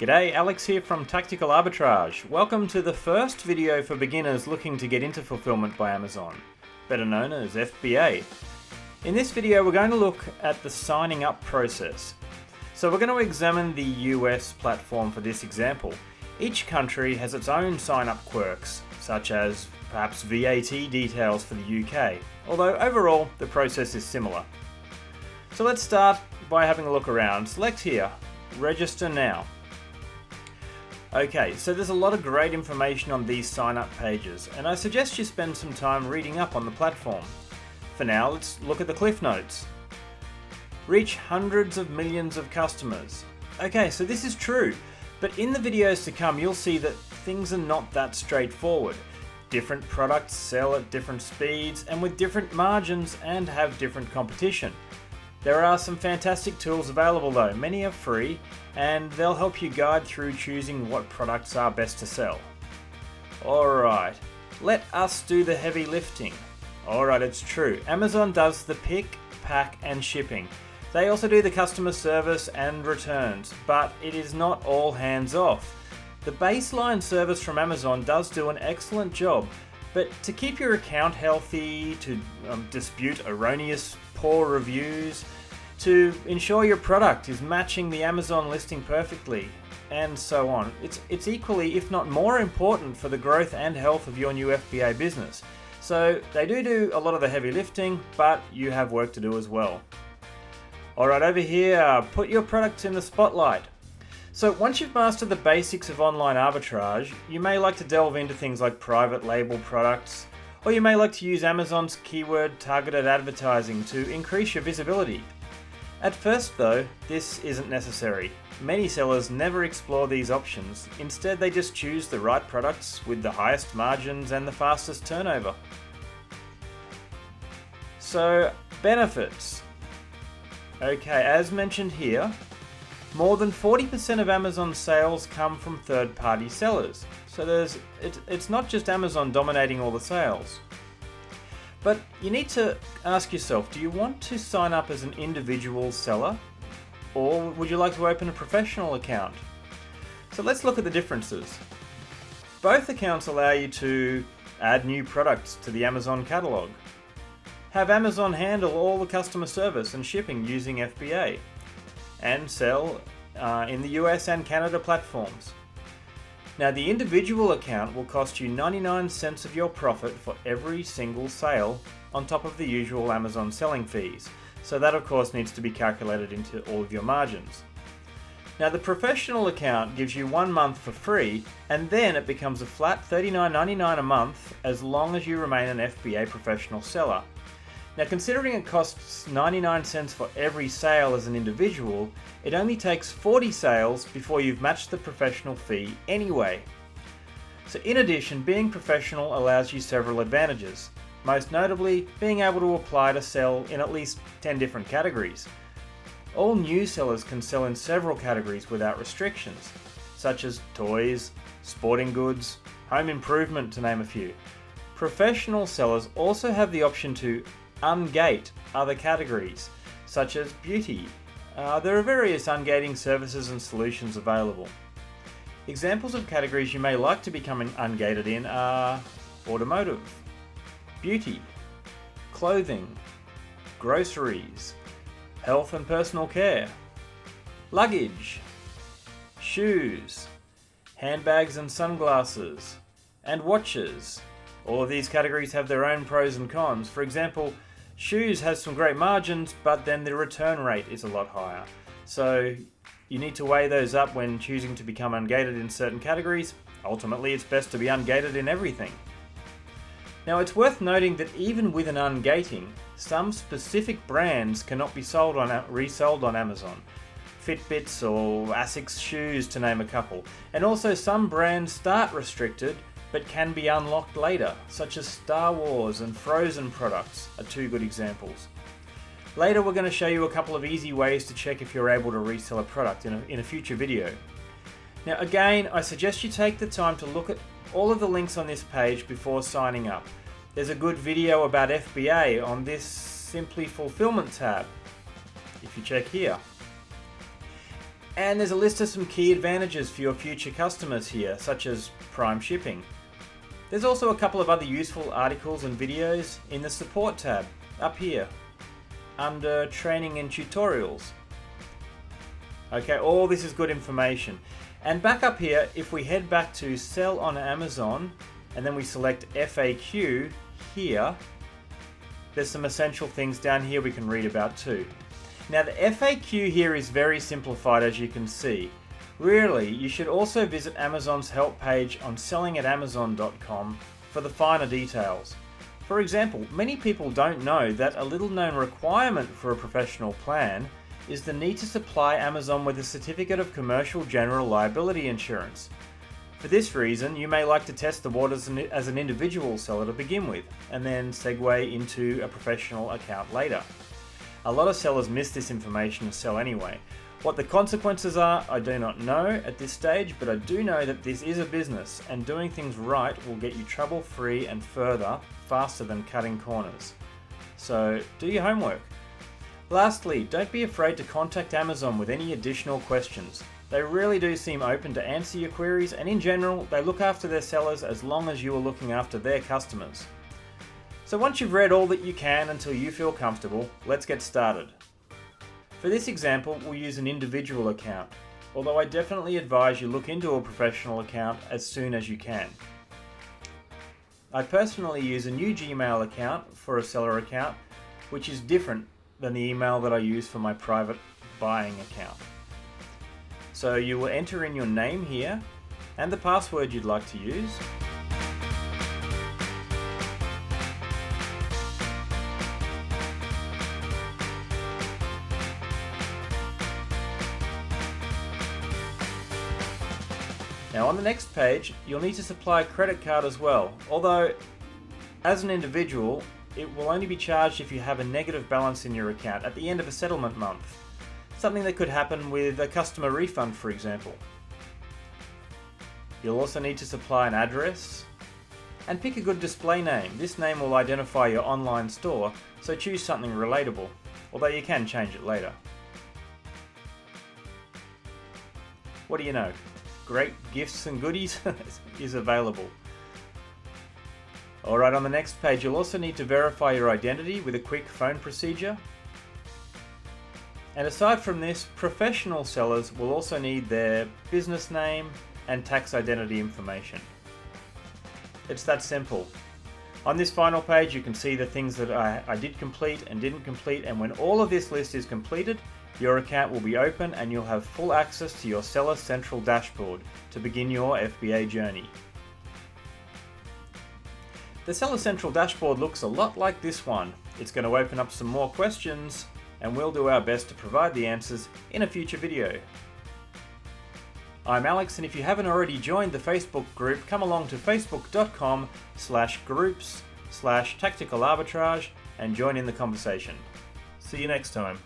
G'day, Alex here from Tactical Arbitrage. Welcome to the first video for beginners looking to get into fulfillment by Amazon, better known as FBA. In this video we're going to look at the signing up process. So we're going to examine the US platform for this example. Each country has its own sign-up quirks, such as perhaps VAT details for the UK, although overall the process is similar. So let's start by having a look around. Select here, Register Now. Okay, so there's a lot of great information on these sign-up pages, and I suggest you spend some time reading up on the platform. For now, let's look at the cliff notes. Reach hundreds of millions of customers. Okay, so this is true, but in the videos to come you'll see that things are not that straightforward. Different products sell at different speeds and with different margins and have different competition. There are some fantastic tools available though, many are free, and they'll help you guide through choosing what products are best to sell. Alright, let us do the heavy lifting. Alright, it's true, Amazon does the pick, pack and shipping. They also do the customer service and returns, but it is not all hands off. The baseline service from Amazon does do an excellent job, but to keep your account healthy, to dispute erroneous poor reviews, to ensure your product is matching the Amazon listing perfectly, and so on. It's equally, if not more important for the growth and health of your new FBA business. So they do a lot of the heavy lifting, but you have work to do as well. Alright, over here, put your products in the spotlight. So once you've mastered the basics of online arbitrage, you may like to delve into things like private label products, or you may like to use Amazon's keyword targeted advertising to increase your visibility. At first though, this isn't necessary. Many sellers never explore these options, instead they just choose the right products with the highest margins and the fastest turnover. So, benefits. Okay, as mentioned here, more than 40% of Amazon sales come from third-party sellers. So it's not just Amazon dominating all the sales. But you need to ask yourself, do you want to sign up as an individual seller? Or would you like to open a professional account? So let's look at the differences. Both accounts allow you to add new products to the Amazon catalog, have Amazon handle all the customer service and shipping using FBA, and sell in the US and Canada platforms. Now the individual account will cost you 99 cents of your profit for every single sale on top of the usual Amazon selling fees. So that of course needs to be calculated into all of your margins. Now the professional account gives you 1 month for free, and then it becomes a flat $39.99 a month as long as you remain an FBA professional seller. Now considering it costs 99 cents for every sale as an individual, it only takes 40 sales before you've matched the professional fee anyway. So in addition, being professional allows you several advantages, most notably being able to apply to sell in at least 10 different categories. All new sellers can sell in several categories without restrictions, such as toys, sporting goods, home improvement to name a few. Professional sellers also have the option to ungate other categories, such as beauty. There are various ungating services and solutions available. Examples of categories you may like to become ungated in are automotive, beauty, clothing, groceries, health and personal care, luggage, shoes, handbags and sunglasses, and watches. All of these categories have their own pros and cons. For example, shoes has some great margins, but then the return rate is a lot higher. So you need to weigh those up when choosing to become ungated in certain categories. Ultimately, it's best to be ungated in everything. Now it's worth noting that even with an ungating, some specific brands cannot be resold on Amazon. Fitbits or Asics shoes to name a couple. And also some brands start restricted but can be unlocked later, such as Star Wars and Frozen products are two good examples. Later we're going to show you a couple of easy ways to check if you're able to resell a product in a future video. Now again, I suggest you take the time to look at all of the links on this page before signing up. There's a good video about FBA on this Simply Fulfillment tab, if you check here. And there's a list of some key advantages for your future customers here, such as prime shipping. There's also a couple of other useful articles and videos in the support tab up here under training and tutorials. Okay, all this is good information. And back up here, if we head back to sell on Amazon and then we select FAQ here, there's some essential things down here we can read about too. Now the FAQ here is very simplified, as you can see. Really, you should also visit Amazon's help page on sellingatamazon.com for the finer details. For example, many people don't know that a little known requirement for a professional plan is the need to supply Amazon with a certificate of commercial general liability insurance. For this reason, you may like to test the waters as an individual seller to begin with, and then segue into a professional account later. A lot of sellers miss this information and sell anyway. What the consequences are, I do not know at this stage, but I do know that this is a business, and doing things right will get you trouble-free and further, faster than cutting corners. So, do your homework. Lastly, don't be afraid to contact Amazon with any additional questions. They really do seem open to answer your queries, and in general, they look after their sellers as long as you are looking after their customers. So once you've read all that you can until you feel comfortable, let's get started. For this example, we'll use an individual account, although I definitely advise you look into a professional account as soon as you can. I personally use a new Gmail account for a seller account, which is different than the email that I use for my private buying account. So you will enter in your name here and the password you'd like to use. Now on the next page, you'll need to supply a credit card as well, although as an individual, it will only be charged if you have a negative balance in your account at the end of a settlement month. Something that could happen with a customer refund, for example. You'll also need to supply an address and pick a good display name. This name will identify your online store, so choose something relatable, although you can change it later. What do you know? Great gifts and goodies is available. Alright, on the next page you'll also need to verify your identity with a quick phone procedure. And aside from this, professional sellers will also need their business name and tax identity information. It's that simple. On this final page you can see the things that I did complete and didn't complete, and when all of this list is completed, your account will be open and you'll have full access to your Seller Central dashboard to begin your FBA journey. The Seller Central dashboard looks a lot like this one. It's going to open up some more questions, and we'll do our best to provide the answers in a future video. I'm Alex, and if you haven't already joined the Facebook group, come along to facebook.com/groups/tactical arbitrage and join in the conversation. See you next time.